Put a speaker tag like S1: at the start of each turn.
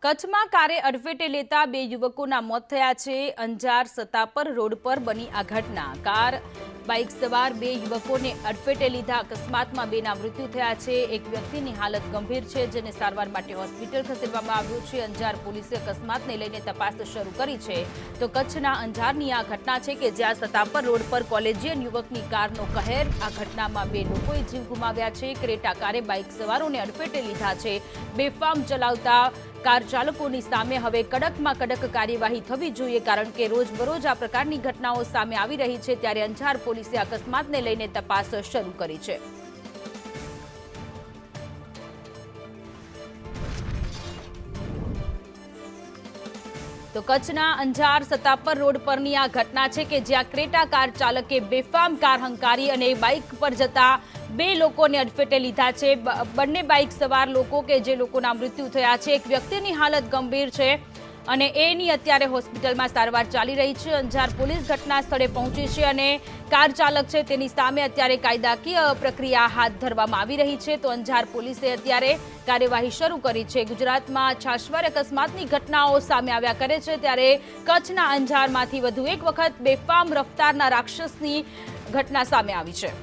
S1: કચ્છમાં કારે અડફેટે લેતા બે યુવકોના મોત થયા છે। અંજાર સતાપર રોડ પર બની આ ઘટના। કાર બાઇક સવાર બે યુવકોને અડફેટે લીધા અકસ્માતમાં બેના મૃત્યુ થયા છે। એક વ્યક્તિની હાલત ગંભીર છે, જેને સારવાર માટે હોસ્પિટલ ખસેડવામાં આવ્યો છે। અંજાર પોલીસે અકસ્માતને લઈને તપાસ શરૂ કરી છે। તો કચ્છના અંજારની આ ઘટના છે કે જ્યાં સતાપર રોડ પર કોલેજિયન યુવકની કારનો કહેર। આ ઘટનામાં બે લોકોએ જીવ ગુમાવ્યા છે। ક્રેટા કારે બાઇક સવારોને અડફેટે લીધા છે। બેફામ ચલાવતા કાર ચાલકોની સામે હવે કડકમાં કડક કાર્યવાહી થવી જોઈએ, કારણ કે રોજબરોજ આ પ્રકારની ઘટનાઓ સામે આવી રહી છે। ત્યારે અંજાર પોલીસે અકસ્માતને લઈને તપાસ શરૂ કરી છે। તો કચ્છના અંજાર સતાપર રોડ પરની આ ઘટના છે કે જ્યાં ક્રેટા કાર ચાલકે બેફામ કાર હંકારી અને બાઇક પર જતા બે લોકોને અડફેટે લીધા છે। બંને બાઇક સવાર લોકો કે જે લોકોના મૃત્યુ થયા છે, એક વ્યક્તિની હાલત ગંભીર છે અને એની અત્યારે હોસ્પિટલમાં સારવાર ચાલી રહી છે। અંજાર પોલીસ ઘટના સ્થળે પહોંચી છે અને કાર ચાલક છે તેની સામે અત્યારે કાયદાકીય પ્રક્રિયા હાથ ધરવામાં આવી રહી છે। તો અંજાર પોલીસે અત્યારે કાર્યવાહી શરૂ કરી છે। ગુજરાતમાં છાશવાર અકસ્માતની ઘટનાઓ સામે આવ્યા કરે છે, ત્યારે કચ્છના અંજારમાંથી વધુ એક વખત બેફામ રફતારના રાક્ષસની ઘટના સામે આવી છે।